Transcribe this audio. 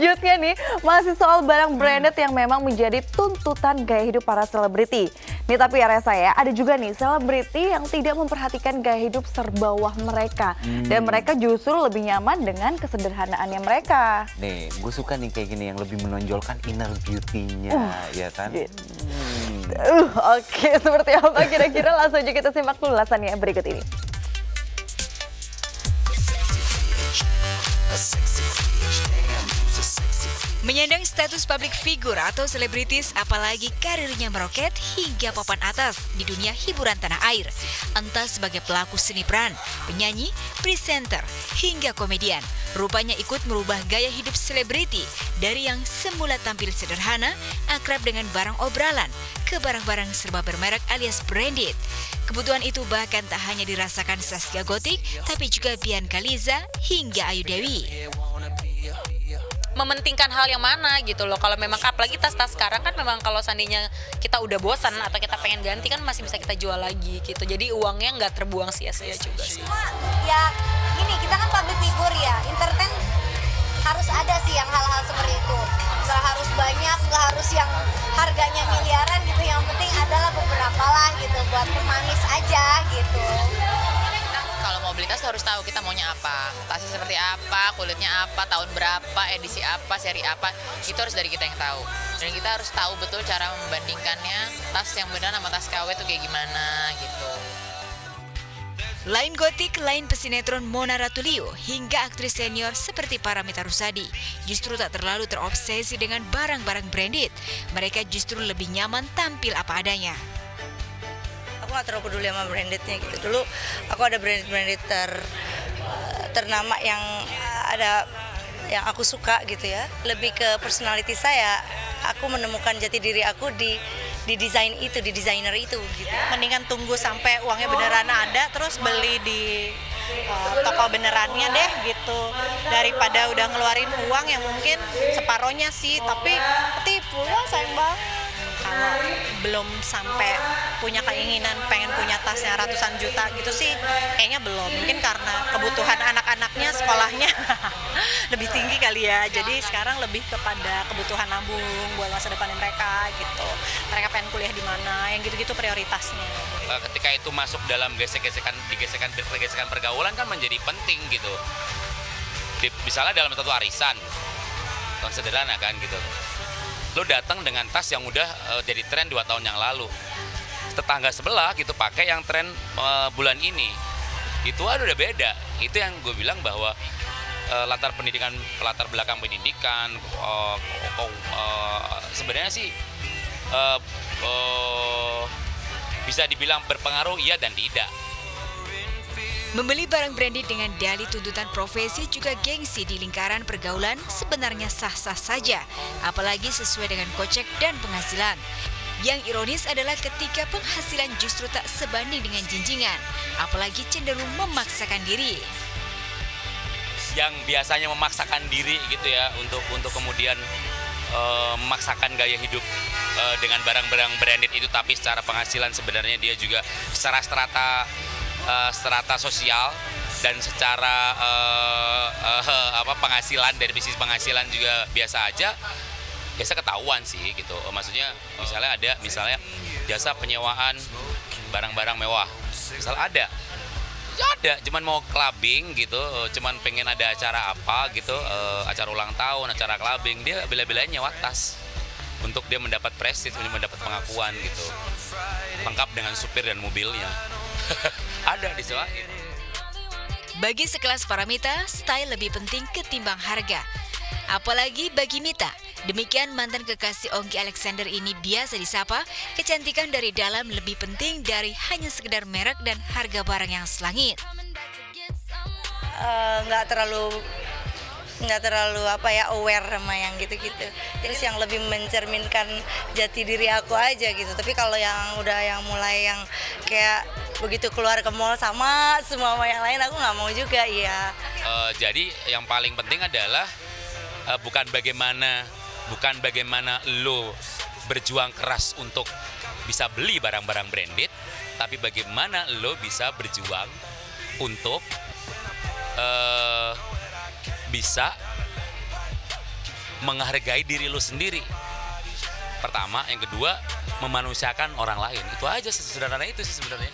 Selanjutnya nih, masih soal barang branded yang memang menjadi tuntutan gaya hidup para selebriti. Nih tapi ya Resa ya, ada juga nih selebriti yang tidak memperhatikan gaya hidup serbawah mereka. Dan mereka justru lebih nyaman dengan kesederhanaannya mereka. Nih, gue suka nih kayak gini yang lebih menonjolkan inner beauty-nya, ya kan? Oke, seperti apa kira-kira? Langsung aja kita simak ulasannya berikut ini. Menyandang status public figure atau selebritis, apalagi karirnya meroket hingga papan atas di dunia hiburan tanah air. Entah sebagai pelaku seni peran, penyanyi, presenter, hingga komedian. Rupanya ikut merubah gaya hidup selebriti dari yang semula tampil sederhana, akrab dengan barang obralan, ke barang-barang serba bermerek alias branded. Kebutuhan itu bahkan tak hanya dirasakan Zaskia Gotik, tapi juga Bianca Liza hingga Ayu Dewi. Mementingkan hal yang mana gitu loh. Kalau memang apalagi tas-tas sekarang kan memang kalau seandainya kita udah bosan atau kita pengen ganti kan masih bisa kita jual lagi gitu. Jadi uangnya nggak terbuang sia-sia juga sih. Ya gini, kita kan public figure ya, entertain harus ada sih yang hal-hal seperti itu. Nggak harus banyak, nggak harus yang harganya miliaran gitu. Yang penting adalah beberapa lah gitu buat pemanis aja gitu. Kalau mau beli tas harus tahu kita maunya apa, tasnya seperti apa, kulitnya apa, tahun berapa, edisi apa, seri apa, itu harus dari kita yang tahu. Dan kita harus tahu betul cara membandingkannya, tas yang benar sama tas KW itu kayak gimana gitu. Lain Gotik, lain pesinetron Mona Ratuliu, hingga aktris senior seperti Paramitha Rusady, justru tak terlalu terobsesi dengan barang-barang branded. Mereka justru lebih nyaman tampil apa adanya. Aku gak terlalu peduli sama brandednya gitu. Dulu aku ada branded ternama yang ada yang aku suka gitu ya. Lebih ke personality saya. Aku menemukan jati diri aku di desain itu, di desainer itu gitu. Mendingan tunggu sampai uangnya beneran ada terus beli di toko benerannya deh gitu, daripada udah ngeluarin uang yang mungkin separohnya sih tapi ketipu, ya sayang banget. Kalau belum sampai punya keinginan pengen punya tasnya ratusan juta gitu sih kayaknya belum, mungkin karena kebutuhan anak-anaknya sekolahnya lebih tinggi kali ya, jadi sekarang lebih kepada kebutuhan nabung buat masa depan mereka gitu, mereka pengen kuliah di mana, yang gitu-gitu prioritasnya. Ketika itu masuk dalam gesekan pergaulan kan menjadi penting gitu. Misalnya dalam satu arisan, yang sederhana kan gitu. Lo datang dengan tas yang udah jadi tren 2 tahun yang lalu. Tetangga sebelah gitu pakai yang tren bulan ini. Itu udah beda. Itu yang gue bilang bahwa latar belakang pendidikan sebenarnya sih bisa dibilang berpengaruh iya dan tidak. Membeli barang branded dengan dalih tuntutan profesi juga gengsi di lingkaran pergaulan sebenarnya sah-sah saja, apalagi sesuai dengan kocek dan penghasilan. Yang ironis adalah ketika penghasilan justru tak sebanding dengan jinjingan, apalagi cenderung memaksakan diri. Yang biasanya memaksakan diri gitu ya untuk kemudian memaksakan gaya hidup dengan barang-barang branded itu, tapi secara penghasilan sebenarnya dia juga secara strata sosial dan secara penghasilan dari bisnis penghasilan juga biasa aja, biasa ketahuan sih gitu. Maksudnya misalnya jasa penyewaan barang-barang mewah, misalnya ada cuman mau clubbing gitu, cuman pengen ada acara apa gitu, acara ulang tahun, acara clubbing, dia bela-belain nyewa tas untuk dia mendapat prestis, untuk mendapat pengakuan gitu, lengkap dengan supir dan mobilnya. Ada di sana. Bagi sekelas Paramitha, style lebih penting ketimbang harga. Apalagi bagi Mita, demikian mantan kekasih Ongki Alexander ini biasa disapa, kecantikan dari dalam lebih penting dari hanya sekedar merek dan harga barang yang selangit. Nggak terlalu aware sama yang gitu-gitu. Terus yang lebih mencerminkan jati diri aku aja gitu. Tapi kalau yang udah yang mulai yang kayak begitu keluar ke mall sama semua yang lain, aku nggak mau juga ya. Jadi yang paling penting adalah bukan bagaimana lo berjuang keras untuk bisa beli barang-barang branded, tapi bagaimana lo bisa berjuang untuk bisa menghargai diri lu sendiri. Pertama, yang kedua memanusiakan orang lain. Itu aja sesederhana itu sih sebenarnya.